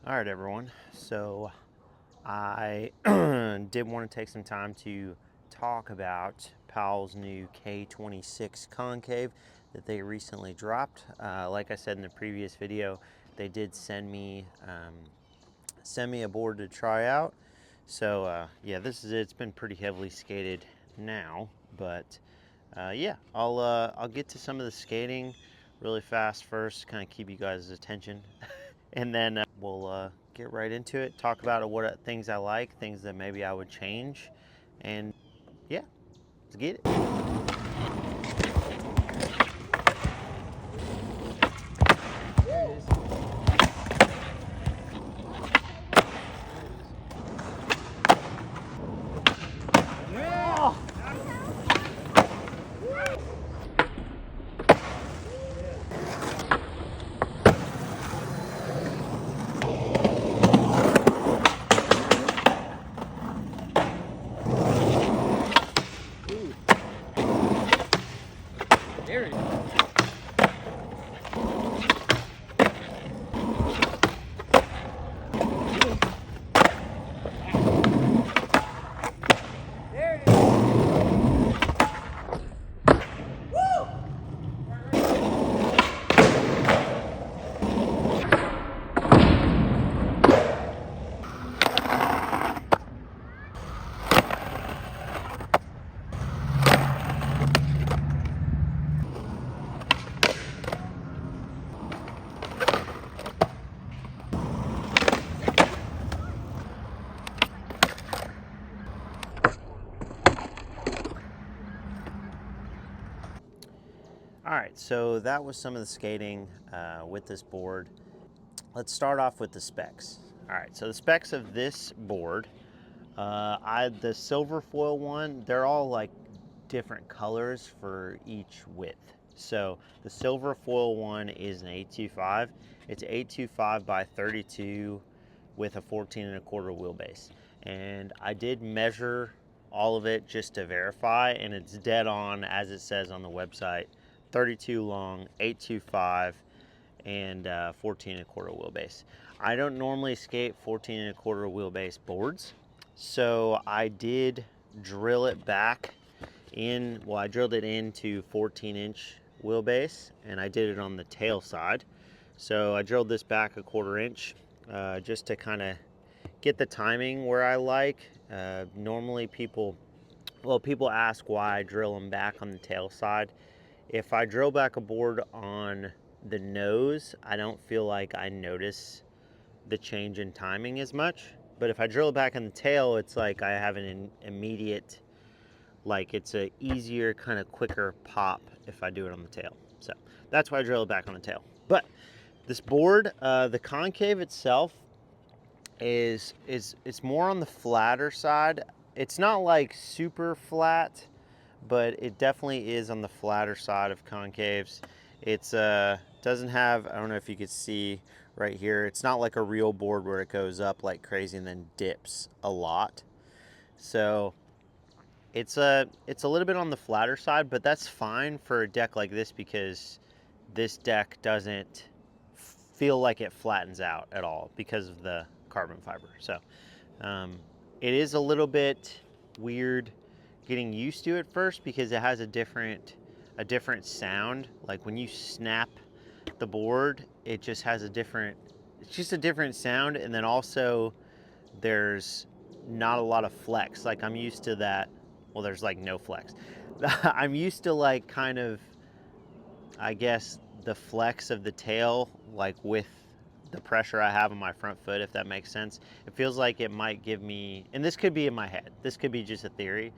All right, everyone. So I did want to take some time to talk about Powell's new K26 concave that they recently dropped. Like I said in the previous video, they did send me a board to try out. So yeah, this is it. It's been pretty heavily skated now, but yeah, I'll get to some of the skating really fast first, kind of keep you guys' attention, and then we'll get right into it. Talk about what things I like, things that maybe I would change, and yeah, let's get it. There it is. There it is. Woo! All right, so that was some of the skating with this board. Let's start off with the specs. All right, so the specs of this board, the silver foil one, they're all like different colors for each width. So the silver foil one is an 825. It's 825 by 32 with a 14 and a quarter wheelbase. And I did measure all of it just to verify, and it's dead on as it says on the website. 32 long, 825, and 14 and a quarter wheelbase. I don't normally skate 14 and a quarter wheelbase boards, so I did drill it back in. Well, I drilled it into 14-inch wheelbase, and I did it on the tail side. So I drilled this back a quarter inch just to kind of get the timing where I like. Normally people ask why I drill them back on the tail side. If I drill back a board on the nose, I don't feel like I notice the change in timing as much. But if I drill it back on the tail, it's like I have an immediate, like it's a easier, kind of quicker pop if I do it on the tail. So that's why I drill it back on the tail. But this board, the concave itself is it's more on the flatter side. It's not like super flat, but it definitely is on the flatter side of concaves. It's doesn't have, I don't know if you could see right here, it's not like a real board where it goes up like crazy and then dips a lot. So it's a little bit on the flatter side, but that's fine for a deck like this because this deck doesn't feel like it flattens out at all because of the carbon fiber. So it is a little bit weird getting used to it first because it has a different sound. Like when you snap the board, it just has it's just a different sound. And then also there's not a lot of flex. Like I'm used to that. Well, there's like no flex. I'm used to like kind of, I guess, the flex of the tail, like with the pressure I have on my front foot, if that makes sense. It feels like it might give me, and this could be in my head, this could be just a theory,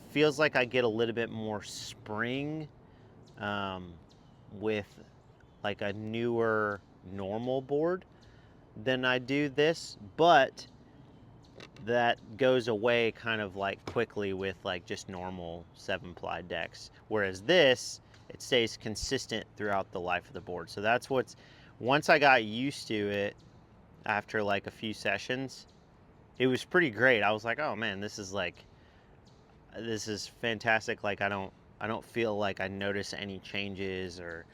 feels like I get a little bit more spring with like a newer normal board than I do this, but that goes away kind of like quickly with like just normal 7-ply decks. Whereas this, it stays consistent throughout the life of the board. So that's once I got used to it after like a few sessions, it was pretty great. I was like, oh man, this is fantastic. Like I don't feel like I notice any changes or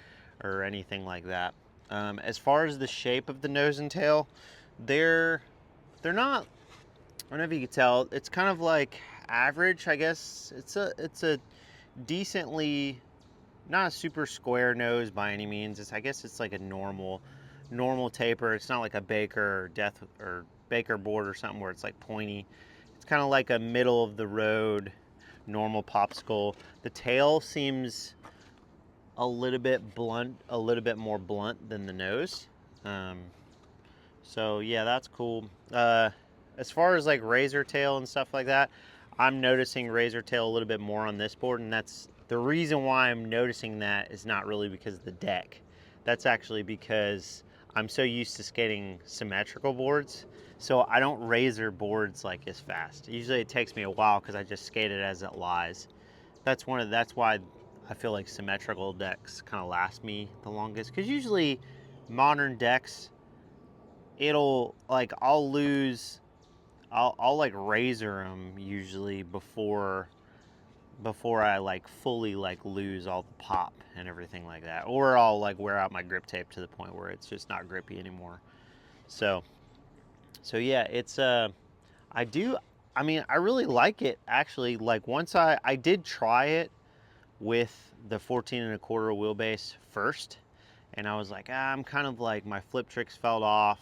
anything like that. As far as the shape of the nose and tail, they're not, I don't know if you could tell, it's kind of like average, I guess. It's a decently, not a super square nose by any means. I guess it's like a normal taper. It's not like a Baker or Baker board or something where it's like pointy. It's kind of like a middle of the road normal popsicle. The tail seems a little bit blunt, a little bit more blunt than the nose. So yeah, that's cool. As far as like razor tail and stuff like that, I'm noticing razor tail a little bit more on this board, and that's the reason why I'm noticing that is not really because of the deck. That's actually because I'm so used to skating symmetrical boards, so I don't razor boards like as fast. Usually it takes me a while because I just skate it as it lies. That's why I feel like symmetrical decks kind of last me the longest, because usually modern decks, it'll like I'll like razor them usually before I like fully like lose all the pop and everything like that, or I'll like wear out my grip tape to the point where it's just not grippy anymore. So yeah, it's I do, I mean, I really like it actually. Like once I did try it with the 14 1/4 wheelbase first, and I was like, I'm kind of like, my flip tricks fell off.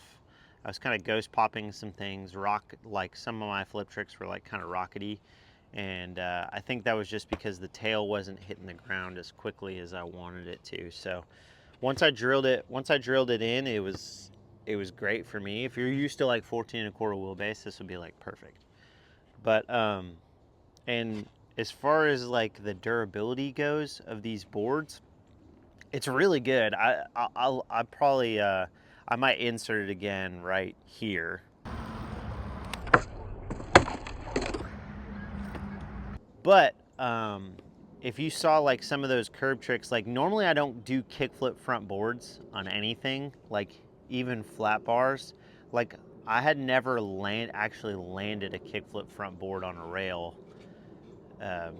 I was kind of ghost popping some things, like some of my flip tricks were like kind of rockety, and I think that was just because the tail wasn't hitting the ground as quickly as I wanted it to. So once I drilled it in, it was great for me. If you're used to like 14 1/4 wheelbase, this would be like perfect. But and as far as like the durability goes of these boards, it's really good. I probably I might insert it again right here. But if you saw like some of those curb tricks, like normally I don't do kickflip front boards on anything, like even flat bars. Like I had never actually landed a kickflip front board on a rail, um,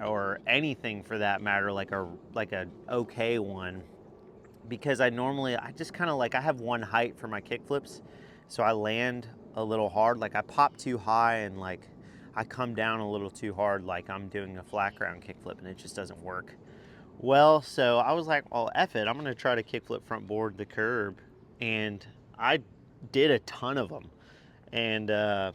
or anything for that matter, like a okay one, because I just kind of like, I have one height for my kick flips, so I land a little hard. Like I pop too high and like I come down a little too hard, like I'm doing a flat ground kick flip, and it just doesn't work well. So I was like, well, F it, I'm gonna try to kick flip front board the curb, and I did a ton of them, and I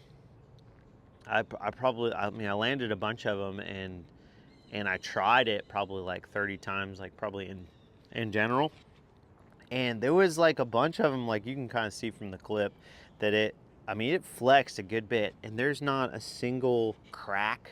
mean, I landed a bunch of them, and I tried it probably like 30 times, like probably in general. And there was like a bunch of them, like you can kind of see from the clip that I mean, it flexed a good bit, and there's not a single crack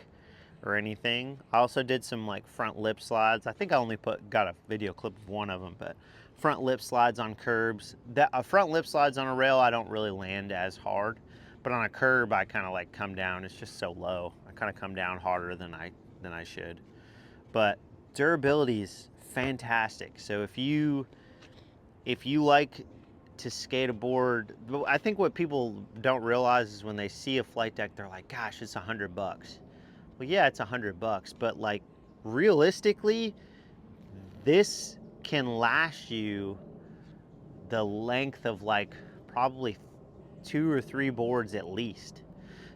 or anything. I also did some like front lip slides. I think I only got a video clip of one of them, but front lip slides on curbs. That front lip slides on a rail, I don't really land as hard, but on a curb, I kind of like come down. It's just so low. I kind of come down harder than I should. But durability is fantastic. So if you like to skate a board, I think what people don't realize is when they see a flight deck, they're like, gosh, it's $100. Well, yeah, it's $100, but like realistically, this can last you the length of like probably 2 or 3 boards at least.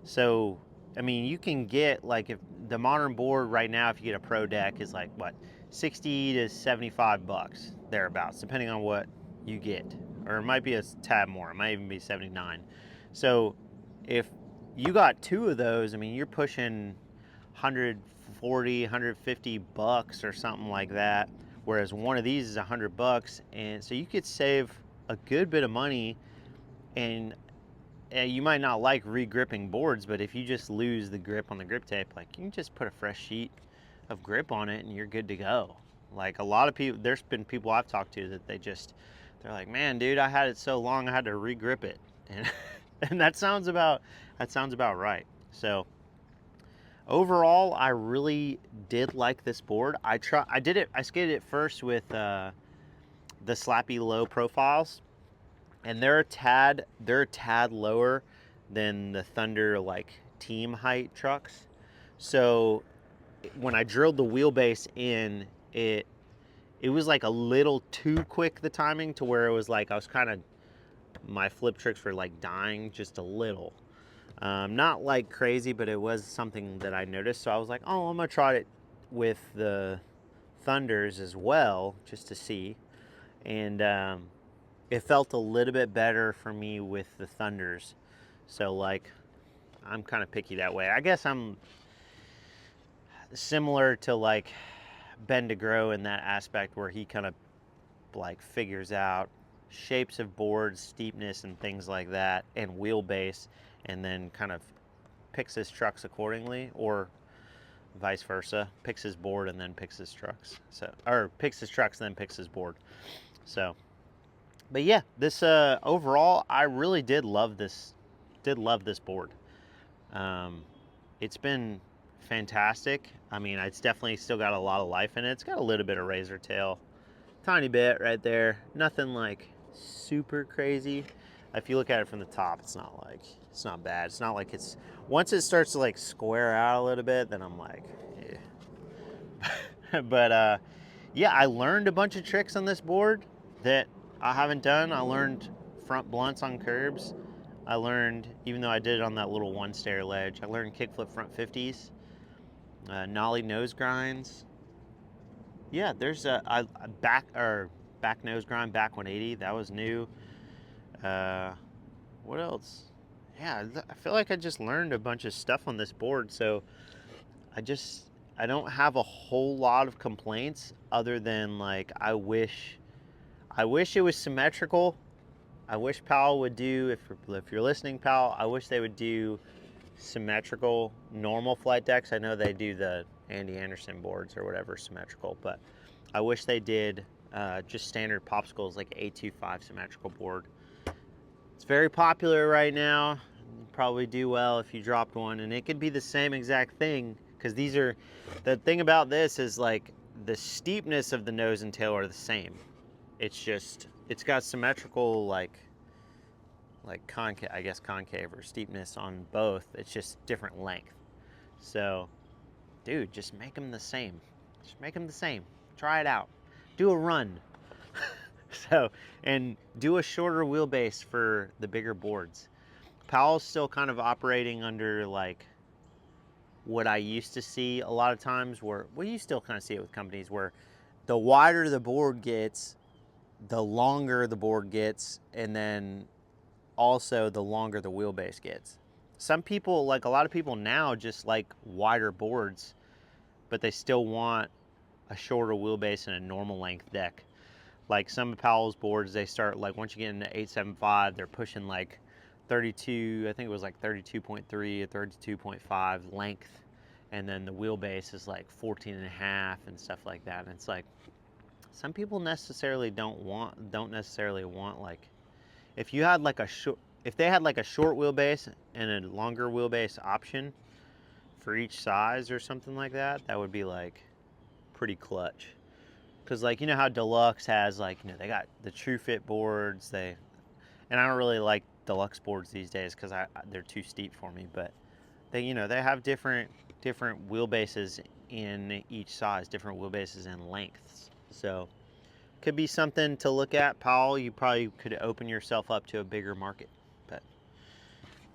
So, I mean, you can get like, if the modern board right now, if you get a pro deck, is like what, 60 to 75 bucks thereabouts, depending on what you get, or it might be a tad more. It might even be 79. So, if you got 2 of those, I mean, you're pushing 140, 150 bucks or something like that. Whereas one of these is 100 bucks, and so you could save a good bit of money. And you might not like re-gripping boards, but if you just lose the grip on the grip tape, like you can just put a fresh sheet of grip on it and you're good to go. Like a lot of people, there's been people I've talked to that they're like, man, dude, I had it so long I had to re-grip it, and and that sounds about right. So overall, I really did like this board. I skated it first with the Slappy low profiles, and they're a tad lower than the Thunder like team height trucks. So when I drilled the wheelbase in, it was like a little too quick, the timing, to where it was like I was kind of my flip tricks were like dying just a little. Not like crazy, but it was something that I noticed. So I was like, oh, I'm gonna try it with the Thunders as well, just to see. And it felt a little bit better for me with the Thunders. So like, I'm kind of picky that way. I guess I'm similar to like Ben DeGrow in that aspect where he kind of like figures out shapes of boards, steepness and things like that, and wheelbase, and then kind of picks his trucks accordingly, or vice versa, picks his board and then picks his trucks. So, or picks his trucks and then picks his board. So, but yeah, this overall, I really did love this. Did love this board. It's been fantastic. I mean, it's definitely still got a lot of life in it. It's got a little bit of razor tail, tiny bit right there. Nothing like super crazy. If you look at it from the top, it's not bad. It's not like it's, once it starts to like square out a little bit, then I'm like, yeah. But yeah, I learned a bunch of tricks on this board that I haven't done. I learned front blunts on curbs. I learned, even though I did it on that little one stair ledge, I learned kickflip front 50s, nollie nose grinds. Yeah, there's a back nose grind, back 180. That was new. What else? Yeah, I feel like I just learned a bunch of stuff on this board. So I don't have a whole lot of complaints other than like I wish it was symmetrical. I wish Powell would do, if you're listening, Powell, I wish they would do symmetrical normal flight decks. I know they do the Andy Anderson boards or whatever symmetrical, but I wish they did just standard popsicles like A25 symmetrical board. It's very popular right now. You'd probably do well if you dropped one, and it could be the same exact thing, because these are, the thing about this is like the steepness of the nose and tail are the same. It's just, it's got symmetrical like concave, I guess concave or steepness on both. It's just different length. So, dude, just make them the same. Just make them the same. Try it out. Do a run. So, and do a shorter wheelbase for the bigger boards. Powell's still kind of operating under like what I used to see a lot of times, where, well, you still kind of see it with companies where the wider the board gets, the longer the board gets, and then also the longer the wheelbase gets. Some people, like a lot of people now, just like wider boards, but they still want a shorter wheelbase and a normal length deck. Like some of Powell's boards, they start like, once you get into 875, they're pushing like 32, I think it was like 32.3 or 32.5 length, and then the wheelbase is like 14 and a half and stuff like that. And it's like, some people don't necessarily want like, if you had like if they had like a short wheelbase and a longer wheelbase option for each size or something like that, that would be like pretty clutch. Because like, you know how Deluxe has like, you know, they got the True Fit boards, and I don't really like Deluxe boards these days because they're too steep for me, but they, you know, they have different wheelbases in each size, different wheelbases and lengths. So could be something to look at, Powell. You probably could open yourself up to a bigger market. But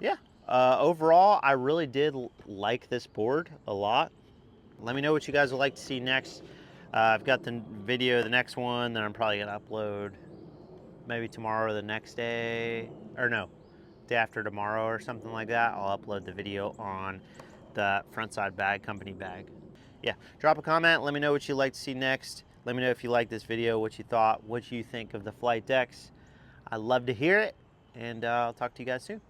yeah, overall, I really did like this board a lot. Let me know what you guys would like to see next. I've got the video, the next one that I'm probably gonna upload maybe tomorrow or the next day, or no, day after tomorrow or something like that. I'll upload the video on the frontside bag, company bag. Yeah, drop a comment. Let me know what you'd like to see next. Let me know if you liked this video, what you thought, what you think of the flight decks. I'd love to hear it, and I'll talk to you guys soon.